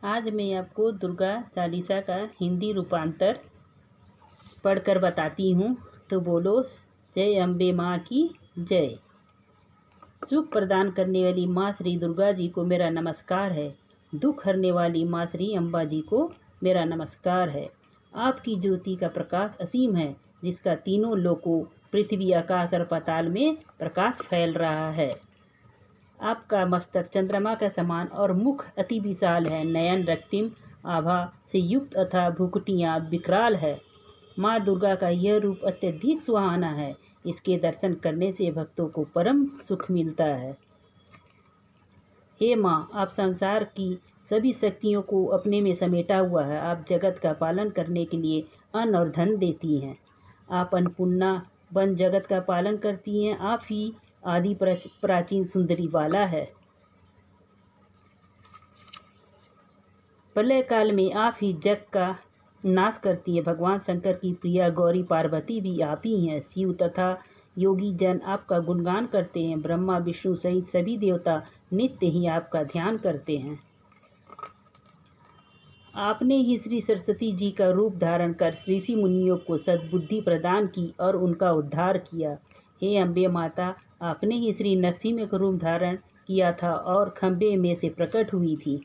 आज मैं आपको दुर्गा चालीसा का हिंदी रूपांतर पढ़कर बताती हूँ। तो बोलो जय अम्बे माँ की जय। सुख प्रदान करने वाली माँ श्री दुर्गा जी को मेरा नमस्कार है। दुख हरने वाली माँ श्री अम्बा जी को मेरा नमस्कार है। आपकी ज्योति का प्रकाश असीम है, जिसका तीनों लोकों पृथ्वी, आकाश और पाताल में प्रकाश फैल रहा है। आपका मस्तक चंद्रमा का समान और मुख अति विशाल है। नयन रक्तिम आभा से युक्त तथा भ्रुकुटियाँ विकराल है। माँ दुर्गा का यह रूप अत्यधिक सुहाना है। इसके दर्शन करने से भक्तों को परम सुख मिलता है। हे माँ, आप संसार की सभी शक्तियों को अपने में समेटा हुआ है। आप जगत का पालन करने के लिए अन्न और धन देती हैं। आप अन्नपूर्णा बन जगत का पालन करती हैं। आप ही आदि प्राचीन सुंदरी वाला है। प्रलय काल में आप ही जग का नाश करती है। भगवान शंकर की प्रिया गौरी पार्वती भी आप ही हैं। शिव तथा योगी जन आपका गुणगान करते हैं। ब्रह्मा विष्णु सहित सभी देवता नित्य ही आपका ध्यान करते हैं। आपने ही श्री सरस्वती जी का रूप धारण कर ऋषि मुनियों को सद्बुद्धि प्रदान की और उनका उद्धार किया। हे अम्बे माता, आपने ही श्री नरसिंह का रूप धारण किया था और खंबे में से प्रकट हुई थी।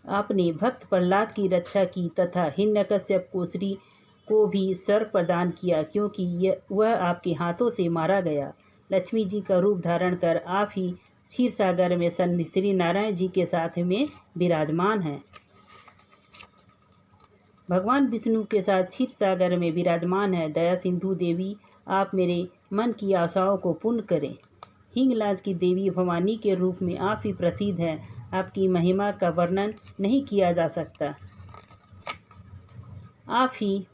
आपने भक्त प्रहलाद की रक्षा की तथा हिरण्यकश्यप को भी स्वर्ग प्रदान किया, क्योंकि वह आपके हाथों से मारा गया। लक्ष्मी जी का रूप धारण कर आप ही क्षीर सागर में श्री नारायण जी के साथ में विराजमान हैं। भगवान विष्णु के साथ क्षीर सागर में विराजमान है। दया सिंधु देवी, आप मेरे मन की आशाओं को पूर्ण करें। हिंगलाज की देवी भवानी के रूप में आप ही प्रसिद्ध हैं। आपकी महिमा का वर्णन नहीं किया जा सकता। आप ही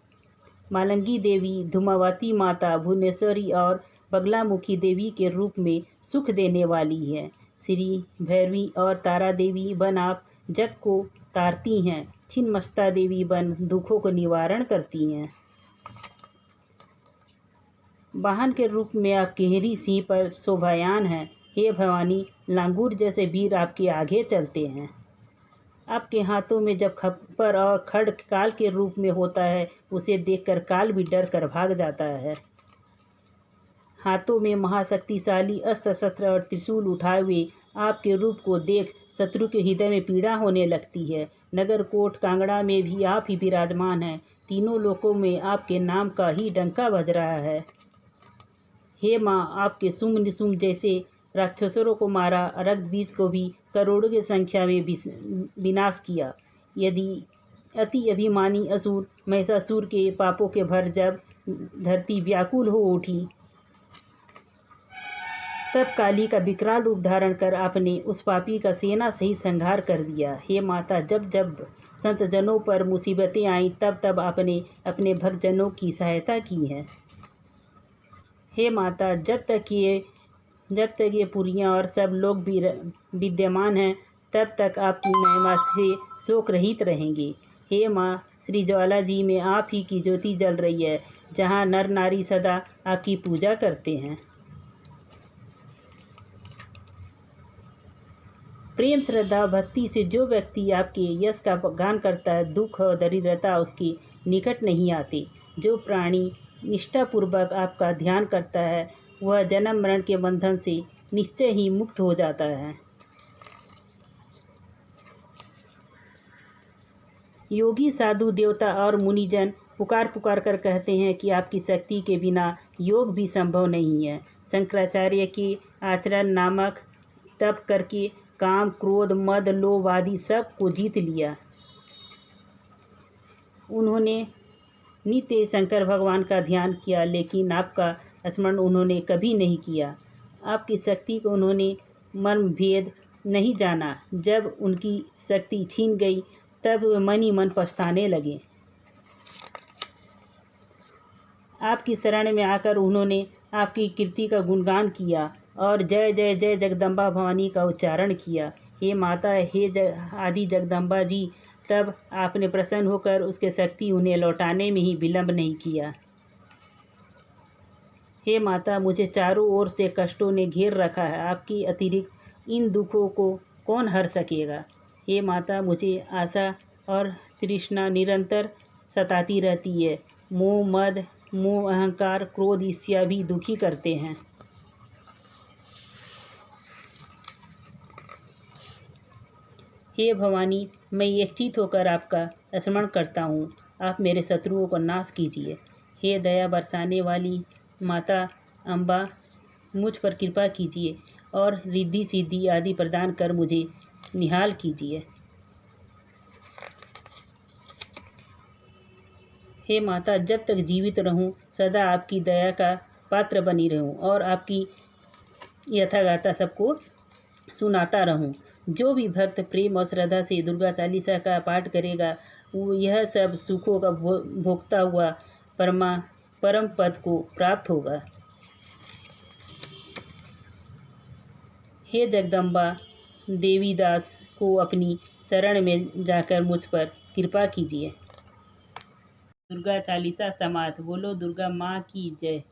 मालंगी देवी, धूमावती माता, भुवनेश्वरी और बगलामुखी देवी के रूप में सुख देने वाली है। श्री भैरवी और तारा देवी बन आप जग को तारती हैं। छिन्नमस्ता देवी बन दुखों को निवारण करती हैं। वाहन के रूप में आप किहरी सिंह पर शोभायान हैं। हे भवानी, लांगूर जैसे वीर आपके आगे चलते हैं। आपके हाथों में जब खप्पर और खड्ग काल के रूप में होता है, उसे देखकर काल भी डर कर भाग जाता है। हाथों में महाशक्तिशाली अस्त्र शस्त्र और त्रिशूल उठाए हुए आपके रूप को देख शत्रु के हृदय में पीड़ा होने लगती है। नगर कोट कांगड़ा में भी आप ही विराजमान हैं। तीनों लोकों में आपके नाम का ही डंका बज रहा है। हे माँ, आपके सुम निसुम जैसे राक्षसों को मारा, रक्त बीज को भी करोड़ों की संख्या में विनाश किया। यदि अति अभिमानी असुर महिषासुर के पापों के भर जब धरती व्याकुल हो उठी, तब काली का विकराल रूप धारण कर आपने उस पापी का सेना सही संहार कर दिया। हे माता, जब जब संत जनों पर मुसीबतें आईं, तब तब आपने अपने भक्तजनों की सहायता की है। हे माता, जब तक ये पुरियाँ और सब लोग भी विद्यमान हैं, तब तक आपकी महिमा से शोक रहित रहेंगे। हे माँ, श्री ज्वाला जी में आप ही की ज्योति जल रही है, जहाँ नर नारी सदा आपकी पूजा करते हैं। प्रेम श्रद्धा भक्ति से जो व्यक्ति आपके यश का गान करता है, दुख और दरिद्रता उसके निकट नहीं आते। जो प्राणी निष्ठापूर्वक आपका ध्यान करता है, वह जन्म मरण के बंधन से निश्चय ही मुक्त हो जाता है। योगी साधु देवता और मुनिजन पुकार कर कहते हैं कि आपकी शक्ति के बिना योग भी संभव नहीं है। शंकराचार्य के आचरण नामक तप करके काम, क्रोध, मद, लोभ आदि सब को जीत लिया। उन्होंने नित्य शंकर भगवान का ध्यान किया, लेकिन आपका स्मरण उन्होंने कभी नहीं किया। आपकी शक्ति को उन्होंने मर्म भेद नहीं जाना। जब उनकी शक्ति छीन गई, तब वे मन ही मन पछताने लगे। आपकी शरण में आकर उन्होंने आपकी कीर्ति का गुणगान किया और जय जय जय जगदम्बा भवानी का उच्चारण किया। हे माता, हे आदि जगदम्बा जी, तब आपने प्रसन्न होकर उसके शक्ति उन्हें लौटाने में ही विलंब नहीं किया। हे माता, मुझे चारों ओर से कष्टों ने घेर रखा है। आपके अतिरिक्त इन दुखों को कौन हर सकेगा। हे माता, मुझे आशा और तृष्णा निरंतर सताती रहती है। मोह, मद, मोह, अहंकार, क्रोध, ईर्ष्या भी दुखी करते हैं। हे भवानी, मैं एकचित होकर आपका स्मरण करता हूँ। आप मेरे शत्रुओं को नाश कीजिए। हे दया बरसाने वाली माता अम्बा, मुझ पर कृपा कीजिए और रिद्धि सिद्धि आदि प्रदान कर मुझे निहाल कीजिए। हे माता, जब तक जीवित रहूं सदा आपकी दया का पात्र बनी रहूं और आपकी यथागाथा सबको सुनाता रहूं। जो भी भक्त प्रेम और श्रद्धा से दुर्गा चालीसा का पाठ करेगा वो यह सब सुखों का भोगता हुआ परम पद को प्राप्त होगा। हे जगदम्बा, देवीदास को अपनी शरण में जाकर मुझ पर कृपा कीजिए। दुर्गा चालीसा समाप्त। बोलो दुर्गा माँ की जय।